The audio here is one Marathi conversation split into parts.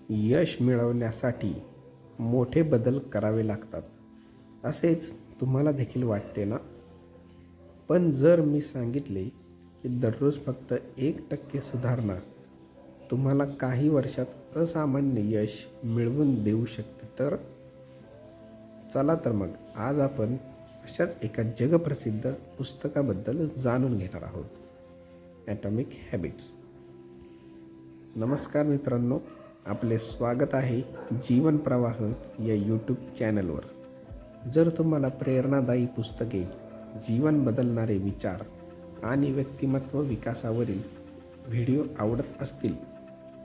यश मिळवण्यासाठी मोठे बदल करावे लागतात, असेच तुम्हाला देखील वाटते ना? पण जर मी सांगितले की दररोज फक्त 1% सुधारणा तुम्हाला काही वर्षात असामान्य यश मिळवून देऊ शकते, तर चला तर मग आज आपण अशाच एका जगप्रसिद्ध पुस्तकाबद्दल जाणून घेणार आहोत, ॲटॉमिक हॅबिट्स. नमस्कार मित्रांनो, आपले स्वागत आहे जीवन प्रवाह या यूट्यूब चॅनलवर. जर तुम्हाला प्रेरणादायी पुस्तके, जीवन बदलणारे विचार आणि व्यक्तिमत्व विकासावरील व्हिडिओ आवडत असतील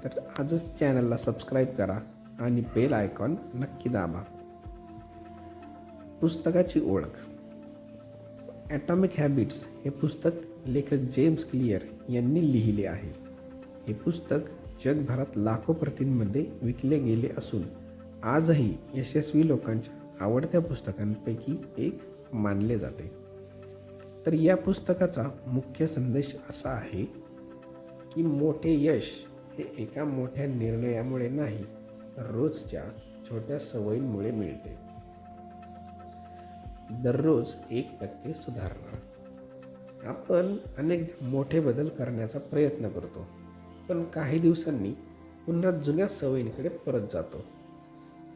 तर आजच चॅनलला सबस्क्राईब करा आणि बेल आयकॉन नक्की दाबा. पुस्तकाची ओळख. ॲटॉमिक हॅबिट्स हे पुस्तक लेखक जेम्स क्लिअर यांनी लिहिले आहे. हे पुस्तक जगभरात लाखो प्रतींमध्ये विकले गेले असून आजही यशस्वी लोकांच्या आवडत्या पुस्तकांपैकी एक मानले जाते. तर या पुस्तकाचा मुख्य संदेश असा आहे की मोठे यश हे एका मोठ्या निर्णयामुळे नाही, तर रोजच्या छोट्या सवयींमुळे मिळते. दररोज 1% सुधारणा. आपण अनेक मोठे बदल करण्याचा प्रयत्न करतो, पण काही दिवसांनी पुन्हा जुन्या सवयींकडे परत जातो.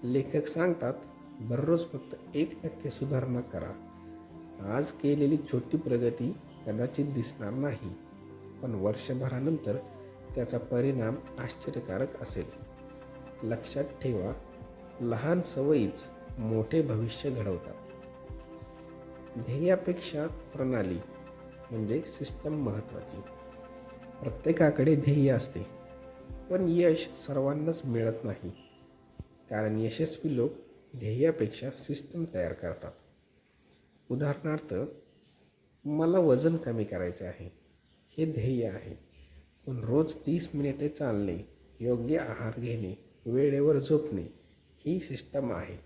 लेखक सांगतात, दररोज फक्त 1% सुधारणा करा. आज केलेली छोटी प्रगती कदाचित दिसणार नाही, पण वर्षभरानंतर त्याचा परिणाम आश्चर्यकारक असेल. लक्षात ठेवा, लहान सवयीच मोठे भविष्य घडवतात. ध्येयापेक्षा प्रणाली म्हणजे सिस्टम महत्त्वाची. प्रत्येकाकडे ध्येय असते, पण यश सर्वांनाच मिळत नाही, कारण यशस्वी लोक ध्येयापेक्षा सिस्टम तयार करतात. उदाहरणार्थ, मला वजन कमी करायचे आहे हे ध्येय आहे, पण रोज 30 मिनिटे चालणे, योग्य आहार घेणे, वेळेवर झोपणे ही सिस्टम आहे.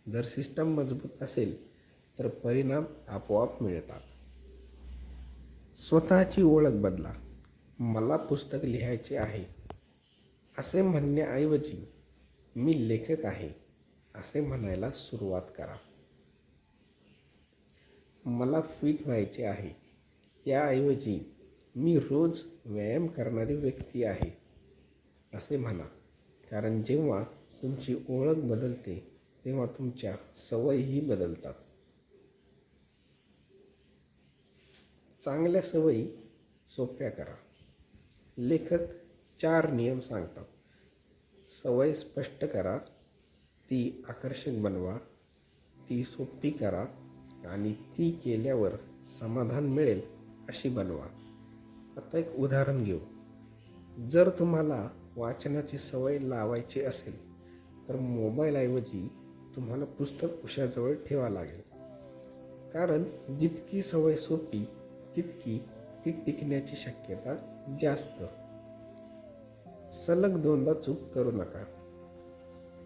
जर सिस्टम मजबूत असेल तर परिणाम आपोआप मिळतात. स्वतःची ओळख बदला. मला पुस्तक लिहायचे आहे असे म्हणण्याऐवजी मी लेखक आहे असे म्हणायला सुरुवात करा. मला फिट व्हायचे आहे याऐवजी मी रोज व्यायाम करणारी व्यक्ती आहे असे म्हणा, कारण जेव्हा तुमची ओळख बदलते तेव्हा तुमच्या सवयीही बदलतात. चांगल्या सवयी सोप्या करा. लेखक 4 नियम सांगतात. सवय स्पष्ट करा, ती आकर्षक बनवा, ती सोपी करा आणि ती केल्यावर समाधान मिळेल अशी बनवा. आता एक उदाहरण घेऊ. जर तुम्हाला वाचनाची सवय लावायची असेल तर मोबाईलऐवजी तुम्हाला पुस्तक उशाजवळ ठेवा लागेल, कारण जितकी सवय सोपी तितकी ती टिकण्याची शक्यता जास्त. सलग 2दा चूक करू नका.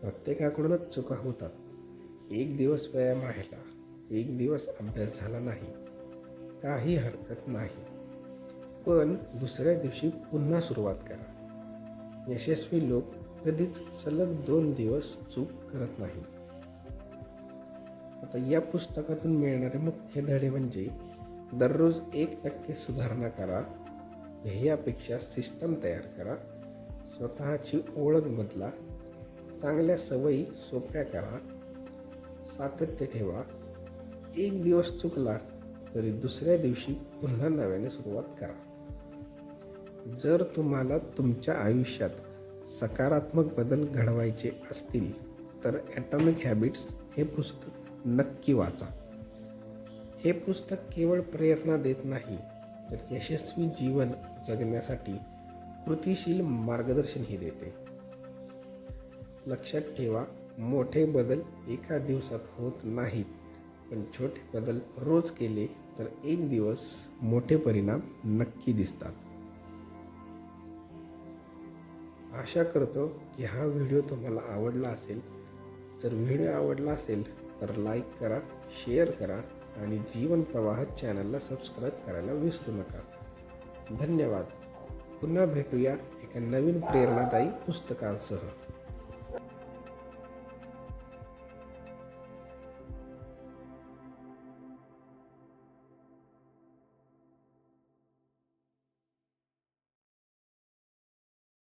प्रत्येकाकडूनच चुका होतात. एक दिवस व्यायाम राहिला, एक दिवस अभ्यास झाला नाही, काही हरकत नाही, पण दुसऱ्या दिवशी पुन्हा सुरुवात करा. यशस्वी लोक कधीच सलग 2 दिवस चूक करत नाही. आता या पुस्तकातून मिळणारे मुख्य धडे म्हणजे दररोज 1% सुधारणा करा, ध्येयापेक्षा सिस्टम तयार करा, स्वतःची ओळख बदला, चांगल्या सवयी सोप्या करा, सातत्य ठेवा. एक दिवस चुकला तरी दुसऱ्या दिवशी पुन्हा नव्याने सुरुवात करा. जर तुम्हाला तुमच्या आयुष्यात सकारात्मक बदल घडवायचे असतील तर ॲटॉमिक हॅबिट्स हे पुस्तक नक्की वाचा. हे पुस्तक केवळ प्रेरणा देत नाही, तर यशस्वी जीवन जगण्यासाठी कृतीशील मार्गदर्शनही देते. लक्षात ठेवा, मोठे बदल एका दिवसात होत नाहीत, पण छोटे बदल रोज केले तर एक दिवस मोठे परिणाम नक्की दिसतात. आशा करतो की हा व्हिडिओ तुम्हाला आवडला असेल. जर व्हिडिओ आवडला असेल तर लाईक करा, शेअर करा आणि जीवन प्रवाह चॅनलला सबस्क्राईब करायला विसरू नका. धन्यवाद. पुन्हा भेटूया एका या नवीन प्रेरणादायी पुस्तकांसह.